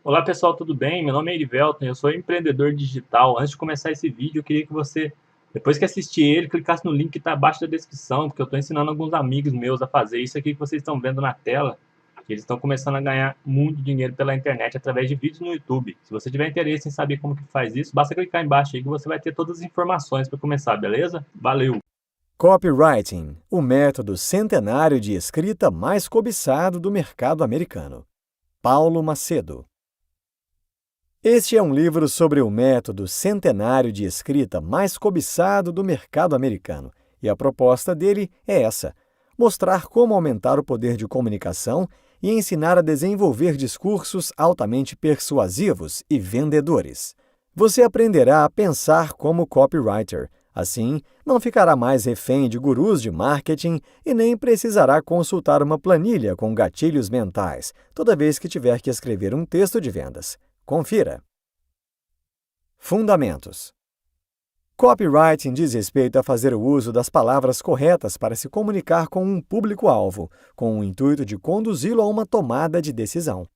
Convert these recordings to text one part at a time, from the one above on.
Olá pessoal, tudo bem? Meu nome é Erivelton, eu sou empreendedor digital. Antes de começar esse vídeo, eu queria que você, depois que assistir ele, clicasse no link que está abaixo da descrição, porque eu estou ensinando alguns amigos meus a fazer isso aqui que vocês estão vendo na tela. Eles estão começando a ganhar muito dinheiro pela internet através de vídeos no YouTube. Se você tiver interesse em saber como que faz isso, basta clicar embaixo aí que você vai ter todas as informações para começar, beleza? Valeu! Copywriting, o método centenário de escrita mais cobiçado do mercado americano. Paulo Macedo. Este é um livro sobre o método centenário de escrita mais cobiçado do mercado americano, e a proposta dele é essa: mostrar como aumentar o poder de comunicação e ensinar a desenvolver discursos altamente persuasivos e vendedores. Você aprenderá a pensar como copywriter. Assim, não ficará mais refém de gurus de marketing e nem precisará consultar uma planilha com gatilhos mentais toda vez que tiver que escrever um texto de vendas. Confira. Fundamentos. Copywriting diz respeito a fazer o uso das palavras corretas para se comunicar com um público-alvo, com o intuito de conduzi-lo a uma tomada de decisão.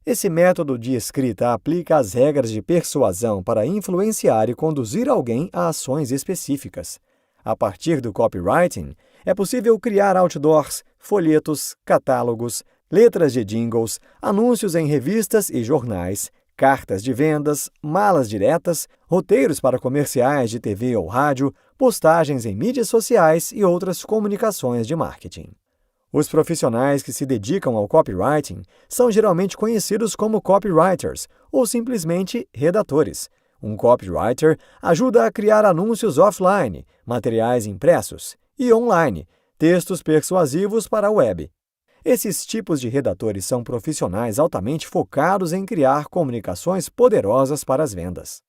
Esse método de escrita aplica as regras de persuasão para influenciar e conduzir alguém a ações específicas. A partir do copywriting, é possível criar outdoors, folhetos, catálogos, letras de jingles, anúncios em revistas e jornais, cartas de vendas, malas diretas, roteiros para comerciais de TV ou rádio, postagens em mídias sociais e outras comunicações de marketing. Os profissionais que se dedicam ao copywriting são geralmente conhecidos como copywriters ou simplesmente redatores. Um copywriter ajuda a criar anúncios offline, materiais impressos, e online, textos persuasivos para a web. Esses tipos de redatores são profissionais altamente focados em criar comunicações poderosas para as vendas.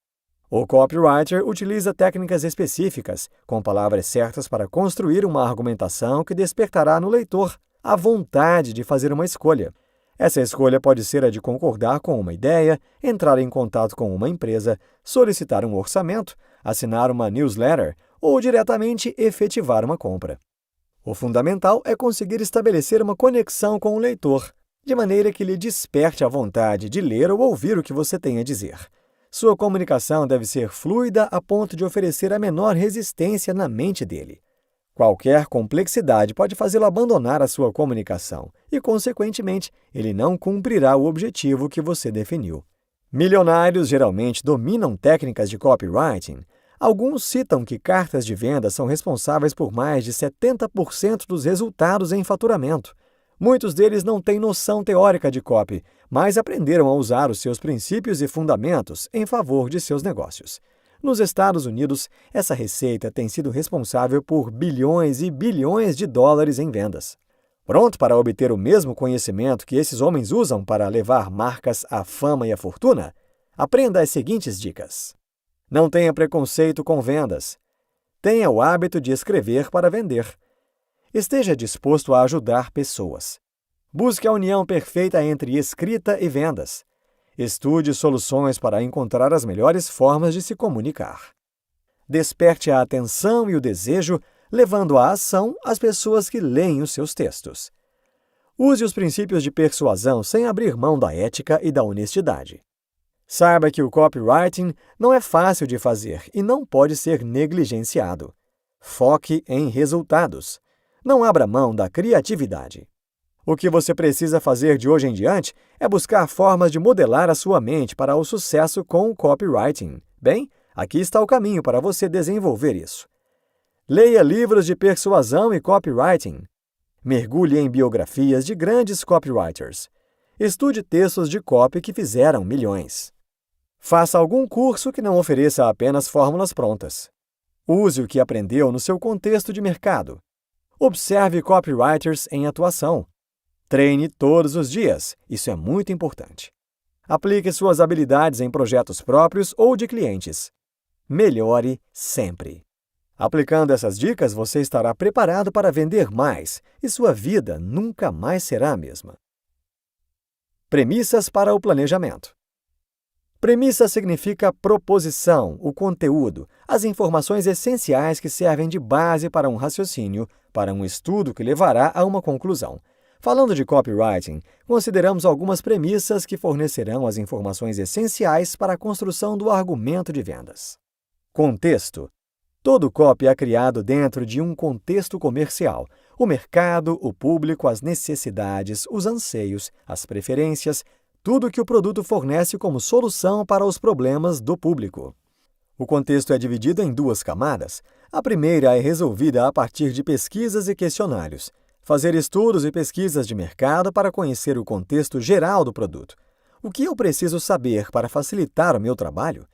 O copywriter utiliza técnicas específicas, com palavras certas para construir uma argumentação que despertará no leitor a vontade de fazer uma escolha. Essa escolha pode ser a de concordar com uma ideia, entrar em contato com uma empresa, solicitar um orçamento, assinar uma newsletter ou diretamente efetivar uma compra. O fundamental é conseguir estabelecer uma conexão com o leitor, de maneira que lhe desperte a vontade de ler ou ouvir o que você tem a dizer. Sua comunicação deve ser fluida a ponto de oferecer a menor resistência na mente dele. Qualquer complexidade pode fazê-lo abandonar a sua comunicação e, consequentemente, ele não cumprirá o objetivo que você definiu. Milionários geralmente dominam técnicas de copywriting. Alguns citam que cartas de venda são responsáveis por mais de 70% dos resultados em faturamento. Muitos deles não têm noção teórica de copy, mas aprenderam a usar os seus princípios e fundamentos em favor de seus negócios. Nos Estados Unidos, essa receita tem sido responsável por bilhões e bilhões de dólares em vendas. Pronto para obter o mesmo conhecimento que esses homens usam para levar marcas à fama e à fortuna? Aprenda as seguintes dicas. Não tenha preconceito com vendas. Tenha o hábito de escrever para vender. Esteja disposto a ajudar pessoas. Busque a união perfeita entre escrita e vendas. Estude soluções para encontrar as melhores formas de se comunicar. Desperte a atenção e o desejo, levando à ação as pessoas que leem os seus textos. Use os princípios de persuasão sem abrir mão da ética e da honestidade. Saiba que o copywriting não é fácil de fazer e não pode ser negligenciado. Foque em resultados. Não abra mão da criatividade. O que você precisa fazer de hoje em diante é buscar formas de modelar a sua mente para o sucesso com o copywriting. Bem, aqui está o caminho para você desenvolver isso. Leia livros de persuasão e copywriting. Mergulhe em biografias de grandes copywriters. Estude textos de copy que fizeram milhões. Faça algum curso que não ofereça apenas fórmulas prontas. Use o que aprendeu no seu contexto de mercado. Observe copywriters em atuação. Treine todos os dias, isso é muito importante. Aplique suas habilidades em projetos próprios ou de clientes. Melhore sempre. Aplicando essas dicas, você estará preparado para vender mais e sua vida nunca mais será a mesma. Premissas para o planejamento. Premissa significa proposição, o conteúdo, as informações essenciais que servem de base para um raciocínio, para um estudo que levará a uma conclusão. Falando de copywriting, consideramos algumas premissas que fornecerão as informações essenciais para a construção do argumento de vendas. Contexto. Todo copy é criado dentro de um contexto comercial. O mercado, o público, as necessidades, os anseios, as preferências, tudo que o produto fornece como solução para os problemas do público. O contexto é dividido em duas camadas. A primeira é resolvida a partir de pesquisas e questionários. Fazer estudos e pesquisas de mercado para conhecer o contexto geral do produto. O que eu preciso saber para facilitar o meu trabalho?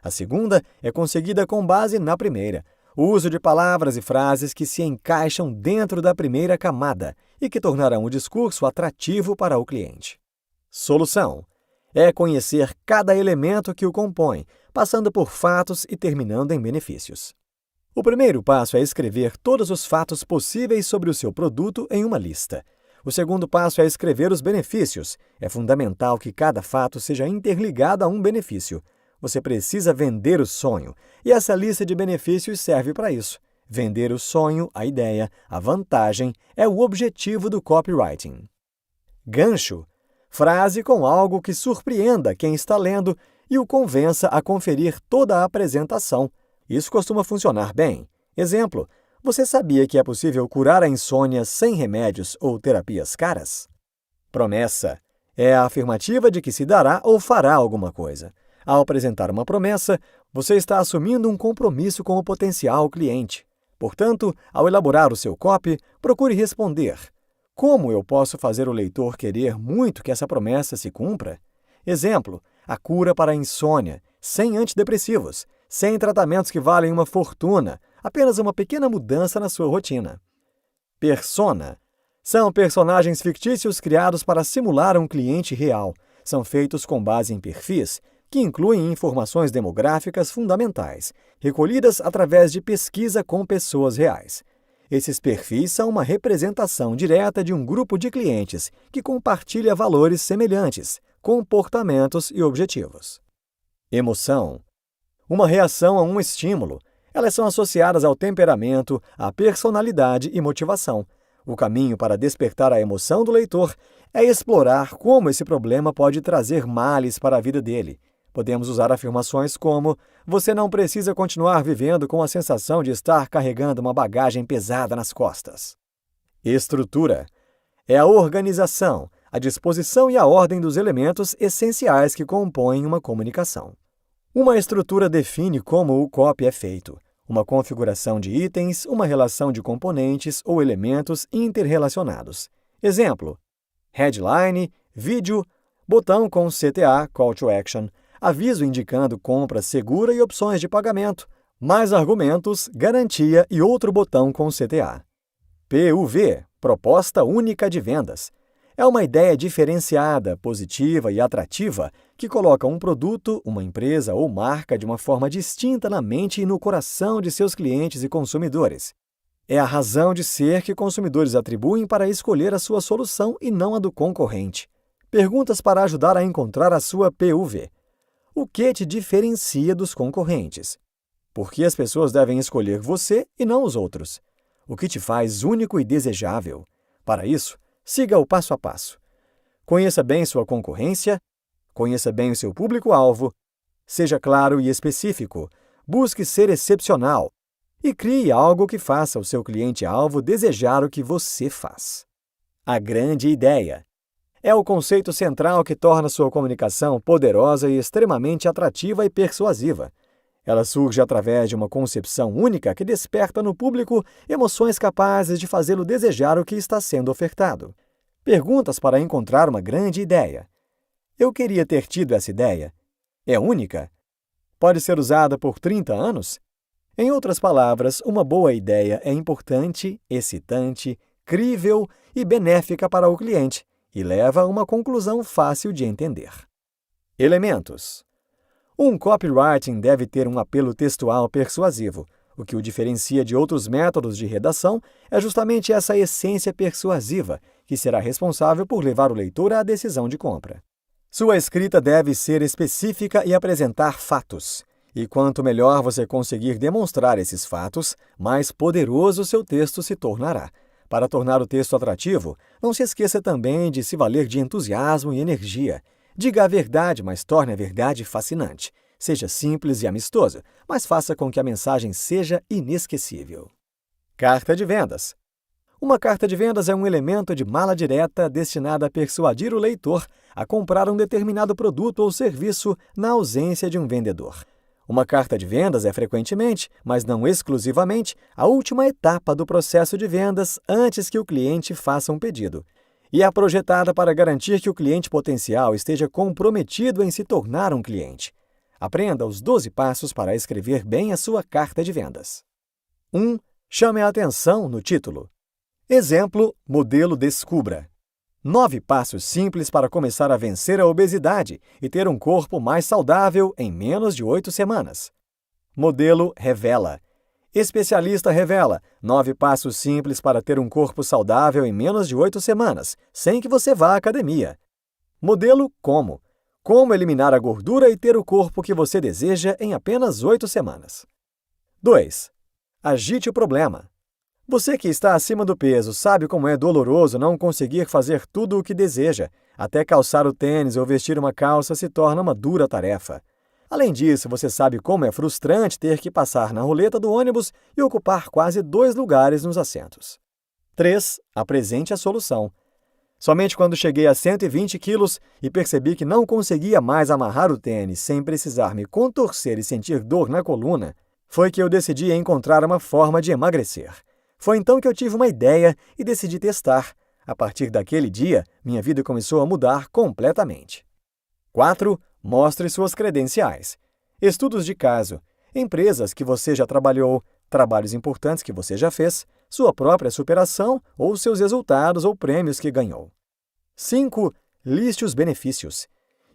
A segunda é conseguida com base na primeira. O uso de palavras e frases que se encaixam dentro da primeira camada e que tornarão o discurso atrativo para o cliente. Solução. É conhecer cada elemento que o compõe, passando por fatos e terminando em benefícios. O primeiro passo é escrever todos os fatos possíveis sobre o seu produto em uma lista. O segundo passo é escrever os benefícios. É fundamental que cada fato seja interligado a um benefício. Você precisa vender o sonho, e essa lista de benefícios serve para isso. Vender o sonho, a ideia, a vantagem, é o objetivo do copywriting. Gancho. Frase com algo que surpreenda quem está lendo e o convença a conferir toda a apresentação. Isso costuma funcionar bem. Exemplo, você sabia que é possível curar a insônia sem remédios ou terapias caras? Promessa. É a afirmativa de que se dará ou fará alguma coisa. Ao apresentar uma promessa, você está assumindo um compromisso com o potencial cliente. Portanto, ao elaborar o seu copy, procure responder: como eu posso fazer o leitor querer muito que essa promessa se cumpra? Exemplo, a cura para a insônia, sem antidepressivos, sem tratamentos que valem uma fortuna, apenas uma pequena mudança na sua rotina. Persona. São personagens fictícios criados para simular um cliente real. São feitos com base em perfis, que incluem informações demográficas fundamentais, recolhidas através de pesquisa com pessoas reais. Esses perfis são uma representação direta de um grupo de clientes que compartilha valores semelhantes, comportamentos e objetivos. Emoção. Uma reação a um estímulo. Elas são associadas ao temperamento, à personalidade e motivação. O caminho para despertar a emoção do leitor é explorar como esse problema pode trazer males para a vida dele. Podemos usar afirmações como: você não precisa continuar vivendo com a sensação de estar carregando uma bagagem pesada nas costas. Estrutura. É a organização, a disposição e a ordem dos elementos essenciais que compõem uma comunicação. Uma estrutura define como o copy é feito. Uma configuração de itens, uma relação de componentes ou elementos interrelacionados. Exemplo: headline, vídeo, botão com CTA, Call to Action, aviso indicando compra segura e opções de pagamento, mais argumentos, garantia e outro botão com CTA. PUV, Proposta Única de Vendas. É uma ideia diferenciada, positiva e atrativa que coloca um produto, uma empresa ou marca de uma forma distinta na mente e no coração de seus clientes e consumidores. É a razão de ser que consumidores atribuem para escolher a sua solução e não a do concorrente. Perguntas para ajudar a encontrar a sua PUV. O que te diferencia dos concorrentes? Por que as pessoas devem escolher você e não os outros? O que te faz único e desejável? Para isso, siga o passo a passo. Conheça bem sua concorrência, conheça bem o seu público-alvo, seja claro e específico, busque ser excepcional e crie algo que faça o seu cliente-alvo desejar o que você faz. A grande ideia. É o conceito central que torna sua comunicação poderosa e extremamente atrativa e persuasiva. Ela surge através de uma concepção única que desperta no público emoções capazes de fazê-lo desejar o que está sendo ofertado. Perguntas para encontrar uma grande ideia. Eu queria ter tido essa ideia. É única? Pode ser usada por 30 anos? Em outras palavras, uma boa ideia é importante, excitante, crível e benéfica para o cliente e leva a uma conclusão fácil de entender. Elementos. Um copywriting deve ter um apelo textual persuasivo. O que o diferencia de outros métodos de redação é justamente essa essência persuasiva, que será responsável por levar o leitor à decisão de compra. Sua escrita deve ser específica e apresentar fatos. E quanto melhor você conseguir demonstrar esses fatos, mais poderoso seu texto se tornará. Para tornar o texto atrativo, não se esqueça também de se valer de entusiasmo e energia. Diga a verdade, mas torne a verdade fascinante. Seja simples e amistoso, mas faça com que a mensagem seja inesquecível. Carta de vendas. Uma carta de vendas é um elemento de mala direta destinada a persuadir o leitor a comprar um determinado produto ou serviço na ausência de um vendedor. Uma carta de vendas é frequentemente, mas não exclusivamente, a última etapa do processo de vendas antes que o cliente faça um pedido. E é projetada para garantir que o cliente potencial esteja comprometido em se tornar um cliente. Aprenda os 12 passos para escrever bem a sua carta de vendas. 1. Chame a atenção no título. Exemplo, modelo Descubra. 9 passos simples para começar a vencer a obesidade e ter um corpo mais saudável em menos de 8 semanas. Modelo Revela. Especialista revela 9 passos simples para ter um corpo saudável em menos de 8 semanas, sem que você vá à academia. Modelo Como. Como eliminar a gordura e ter o corpo que você deseja em apenas 8 semanas. 2. Agite o problema. Você que está acima do peso sabe como é doloroso não conseguir fazer tudo o que deseja. Até calçar o tênis ou vestir uma calça se torna uma dura tarefa. Além disso, você sabe como é frustrante ter que passar na roleta do ônibus e ocupar quase 2 lugares nos assentos. 3. Apresente a solução. Somente quando cheguei a 120 quilos e percebi que não conseguia mais amarrar o tênis sem precisar me contorcer e sentir dor na coluna, foi que eu decidi encontrar uma forma de emagrecer. Foi então que eu tive uma ideia e decidi testar. A partir daquele dia, minha vida começou a mudar completamente. 4. Mostre suas credenciais. Estudos de caso, empresas que você já trabalhou, trabalhos importantes que você já fez, sua própria superação ou seus resultados ou prêmios que ganhou. 5. Liste os benefícios.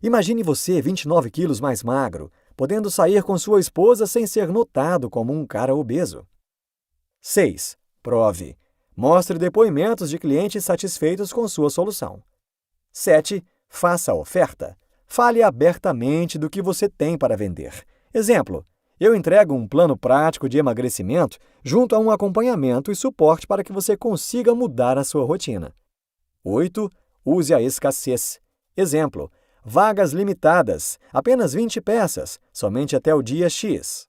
Imagine você 29 quilos mais magro, podendo sair com sua esposa sem ser notado como um cara obeso. 6. Prove. Mostre depoimentos de clientes satisfeitos com sua solução. 7. Faça a oferta. Fale abertamente do que você tem para vender. Exemplo, eu entrego um plano prático de emagrecimento junto a um acompanhamento e suporte para que você consiga mudar a sua rotina. 8. Use a escassez. Exemplo, vagas limitadas, apenas 20 peças, somente até o dia X.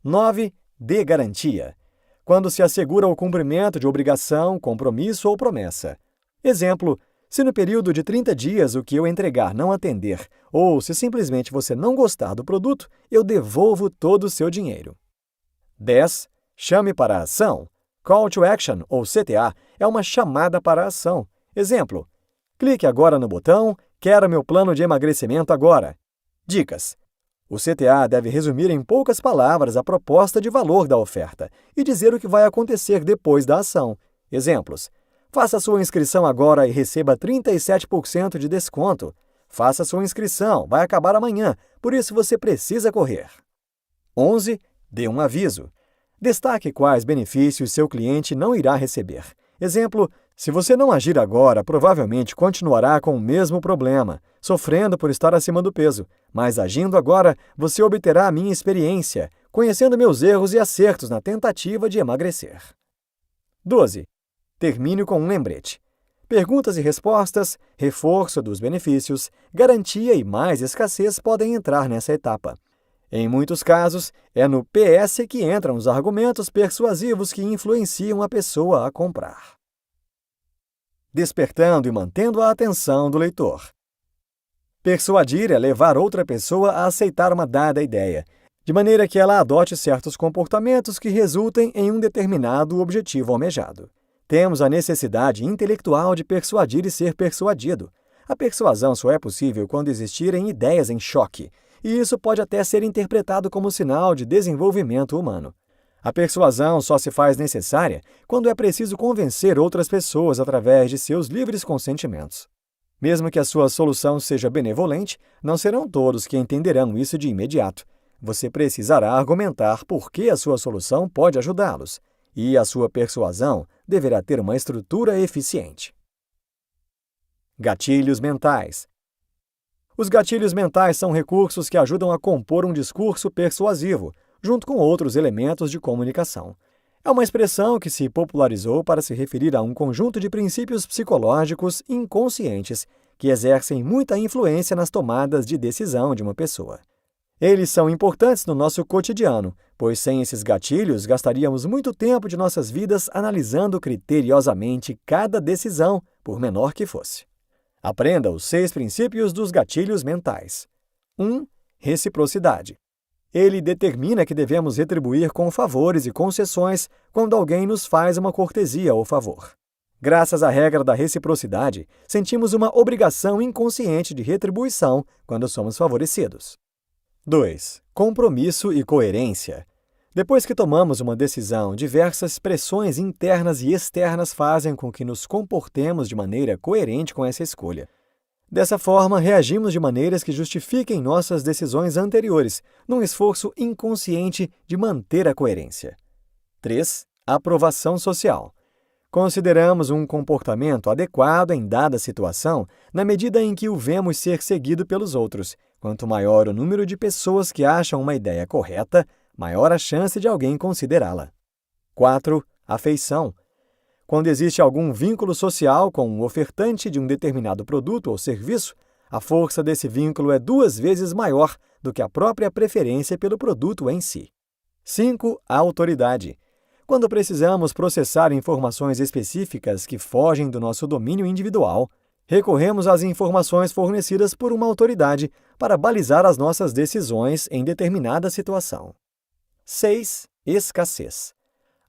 9. Dê garantia. Quando se assegura o cumprimento de obrigação, compromisso ou promessa. Exemplo, se no período de 30 dias o que eu entregar não atender, ou se simplesmente você não gostar do produto, eu devolvo todo o seu dinheiro. 10. Chame para a ação. Call to Action, ou CTA, é uma chamada para a ação. Exemplo, clique agora no botão Quero meu plano de emagrecimento agora. Dicas. O CTA deve resumir em poucas palavras a proposta de valor da oferta e dizer o que vai acontecer depois da ação. Exemplos. Faça sua inscrição agora e receba 37% de desconto. Faça sua inscrição, vai acabar amanhã, por isso você precisa correr. 11. Dê um aviso. Destaque quais benefícios seu cliente não irá receber. Exemplo, se você não agir agora, provavelmente continuará com o mesmo problema, sofrendo por estar acima do peso. Mas agindo agora, você obterá a minha experiência, conhecendo meus erros e acertos na tentativa de emagrecer. 12. Termine com um lembrete. Perguntas e respostas, reforço dos benefícios, garantia e mais escassez podem entrar nessa etapa. Em muitos casos, é no PS que entram os argumentos persuasivos que influenciam a pessoa a comprar. Despertando e mantendo a atenção do leitor. Persuadir é levar outra pessoa a aceitar uma dada ideia, de maneira que ela adote certos comportamentos que resultem em um determinado objetivo almejado. Temos a necessidade intelectual de persuadir e ser persuadido. A persuasão só é possível quando existirem ideias em choque, e isso pode até ser interpretado como sinal de desenvolvimento humano. A persuasão só se faz necessária quando é preciso convencer outras pessoas através de seus livres consentimentos. Mesmo que a sua solução seja benevolente, não serão todos que entenderão isso de imediato. Você precisará argumentar por que a sua solução pode ajudá-los, e a sua persuasão deverá ter uma estrutura eficiente. Gatilhos mentais. Os gatilhos mentais são recursos que ajudam a compor um discurso persuasivo, junto com outros elementos de comunicação. É uma expressão que se popularizou para se referir a um conjunto de princípios psicológicos inconscientes que exercem muita influência nas tomadas de decisão de uma pessoa. Eles são importantes no nosso cotidiano, pois sem esses gatilhos gastaríamos muito tempo de nossas vidas analisando criteriosamente cada decisão, por menor que fosse. Aprenda os 6 princípios dos gatilhos mentais. 1. Reciprocidade. Ele determina que devemos retribuir com favores e concessões quando alguém nos faz uma cortesia ou favor. Graças à regra da reciprocidade, sentimos uma obrigação inconsciente de retribuição quando somos favorecidos. 2. Compromisso e coerência. Depois que tomamos uma decisão, diversas pressões internas e externas fazem com que nos comportemos de maneira coerente com essa escolha. Dessa forma, reagimos de maneiras que justifiquem nossas decisões anteriores, num esforço inconsciente de manter a coerência. 3. Aprovação social. Consideramos um comportamento adequado em dada situação na medida em que o vemos ser seguido pelos outros. Quanto maior o número de pessoas que acham uma ideia correta, maior a chance de alguém considerá-la. 4. Afeição. Quando existe algum vínculo social com um ofertante de um determinado produto ou serviço, a força desse vínculo é 2 vezes maior do que a própria preferência pelo produto em si. 5. Autoridade. Quando precisamos processar informações específicas que fogem do nosso domínio individual, recorremos às informações fornecidas por uma autoridade para balizar as nossas decisões em determinada situação. 6. Escassez.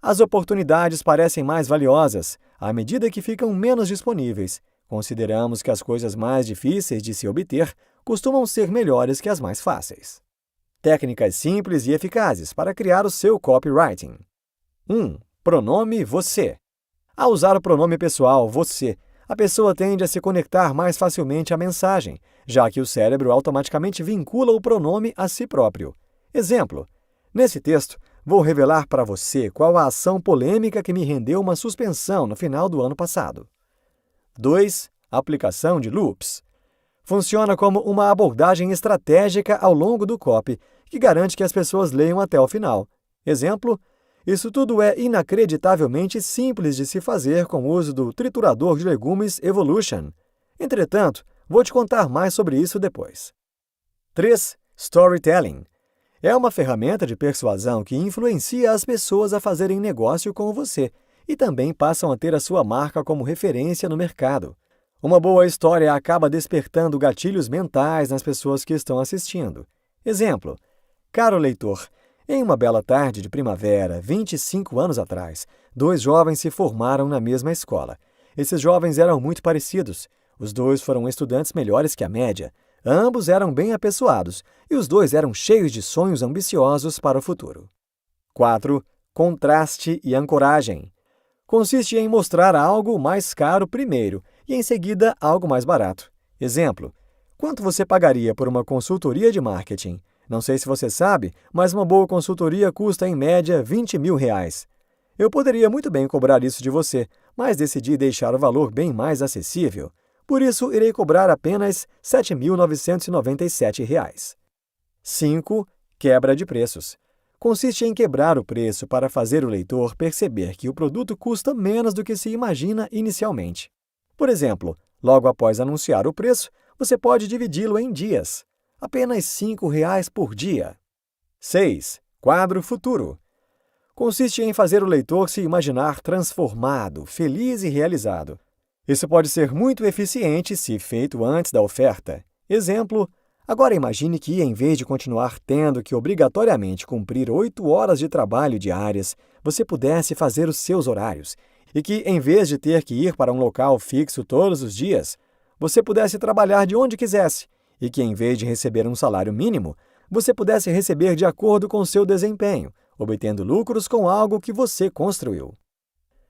As oportunidades parecem mais valiosas à medida que ficam menos disponíveis. Consideramos que as coisas mais difíceis de se obter costumam ser melhores que as mais fáceis. Técnicas simples e eficazes para criar o seu copywriting. 1. Pronome você. Ao usar o pronome pessoal você, a pessoa tende a se conectar mais facilmente à mensagem, já que o cérebro automaticamente vincula o pronome a si próprio. Exemplo: nesse texto, vou revelar para você qual a ação polêmica que me rendeu uma suspensão no final do ano passado. 2. Aplicação de loops. Funciona como uma abordagem estratégica ao longo do copy, que garante que as pessoas leiam até o final. Exemplo: isso tudo é inacreditavelmente simples de se fazer com o uso do triturador de legumes Evolution. Entretanto, vou te contar mais sobre isso depois. 3. Storytelling. É uma ferramenta de persuasão que influencia as pessoas a fazerem negócio com você e também passam a ter a sua marca como referência no mercado. Uma boa história acaba despertando gatilhos mentais nas pessoas que estão assistindo. Exemplo: caro leitor, em uma bela tarde de primavera, 25 anos atrás, 2 jovens se formaram na mesma escola. Esses jovens eram muito parecidos. Os 2 foram estudantes melhores que a média. Ambos eram bem apessoados e os 2 eram cheios de sonhos ambiciosos para o futuro. 4. Contraste e ancoragem. Consiste em mostrar algo mais caro primeiro e, em seguida, algo mais barato. Exemplo: quanto você pagaria por uma consultoria de marketing? Não sei se você sabe, mas uma boa consultoria custa, em média, R$20.000. Eu poderia muito bem cobrar isso de você, mas decidi deixar o valor bem mais acessível. Por isso, irei cobrar apenas R$ 7.997. 5. Quebra de preços. Consiste em quebrar o preço para fazer o leitor perceber que o produto custa menos do que se imagina inicialmente. Por exemplo, logo após anunciar o preço, você pode dividi-lo em dias. Apenas R$ 5 por dia. 6. Quadro futuro. Consiste em fazer o leitor se imaginar transformado, feliz e realizado. Isso pode ser muito eficiente se feito antes da oferta. Exemplo: agora imagine que, em vez de continuar tendo que obrigatoriamente cumprir 8 horas de trabalho diárias, você pudesse fazer os seus horários, e que, em vez de ter que ir para um local fixo todos os dias, você pudesse trabalhar de onde quisesse, e que, em vez de receber um salário mínimo, você pudesse receber de acordo com seu desempenho, obtendo lucros com algo que você construiu.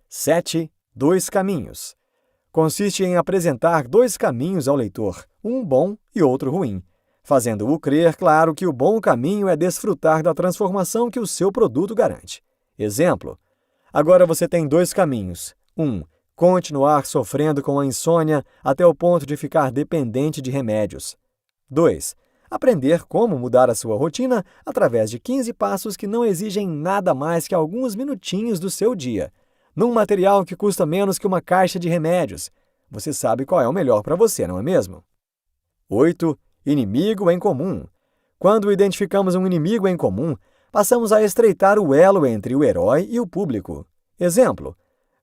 7. 2 caminhos. Consiste em apresentar 2 caminhos ao leitor, um bom e outro ruim, fazendo-o crer, claro, que o bom caminho é desfrutar da transformação que o seu produto garante. Exemplo: agora você tem 2 caminhos. 1. Continuar sofrendo com a insônia até o ponto de ficar dependente de remédios. 2. Aprender como mudar a sua rotina através de 15 passos que não exigem nada mais que alguns minutinhos do seu dia, num material que custa menos que uma caixa de remédios. Você sabe qual é o melhor para você, não é mesmo? 8. Inimigo em comum. Quando identificamos um inimigo em comum, passamos a estreitar o elo entre o herói e o público. Exemplo: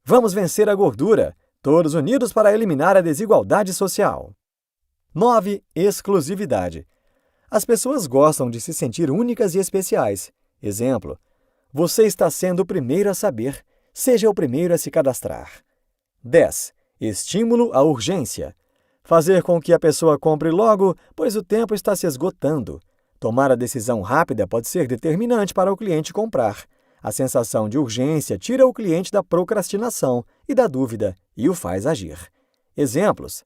vamos vencer a gordura, todos unidos para eliminar a desigualdade social. 9. Exclusividade. As pessoas gostam de se sentir únicas e especiais. Exemplo: você está sendo o primeiro a saber, seja o primeiro a se cadastrar. 10. Estímulo à urgência. Fazer com que a pessoa compre logo, pois o tempo está se esgotando. Tomar a decisão rápida pode ser determinante para o cliente comprar. A sensação de urgência tira o cliente da procrastinação e da dúvida e o faz agir. Exemplos: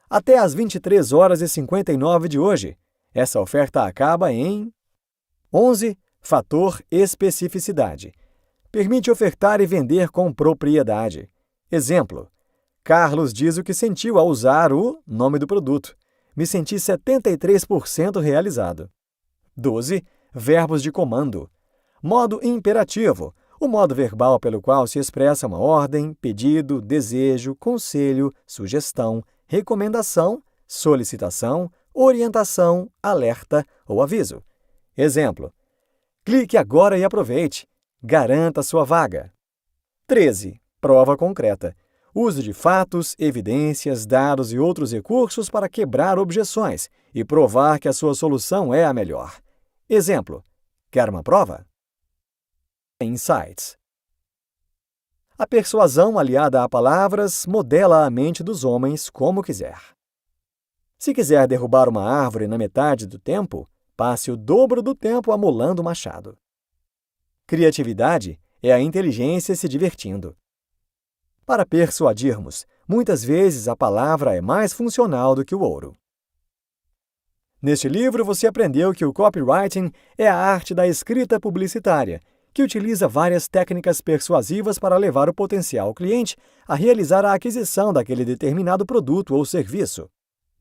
até às 23h59 de hoje. Essa oferta acaba em... 11. Fator especificidade. Permite ofertar e vender com propriedade. Exemplo: Carlos diz o que sentiu ao usar o nome do produto. Me senti 73% realizado. 12. Verbos de comando. Modo imperativo. O modo verbal pelo qual se expressa uma ordem, pedido, desejo, conselho, sugestão, recomendação, solicitação, orientação, alerta ou aviso. Exemplo: clique agora e aproveite. Garanta sua vaga. 13. Prova concreta. Uso de fatos, evidências, dados e outros recursos para quebrar objeções e provar que a sua solução é a melhor. Exemplo: quer uma prova? Insights. A persuasão aliada a palavras modela a mente dos homens como quiser. Se quiser derrubar uma árvore na metade do tempo, passe o dobro do tempo amolando o machado. Criatividade é a inteligência se divertindo. Para persuadirmos, muitas vezes a palavra é mais funcional do que o ouro. Neste livro, você aprendeu que o copywriting é a arte da escrita publicitária, que utiliza várias técnicas persuasivas para levar o potencial cliente a realizar a aquisição daquele determinado produto ou serviço.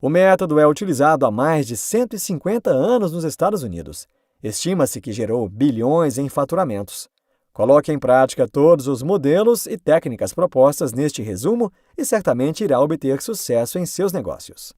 O método é utilizado há mais de 150 anos nos Estados Unidos. Estima-se que gerou bilhões em faturamentos. Coloque em prática todos os modelos e técnicas propostas neste resumo e certamente irá obter sucesso em seus negócios.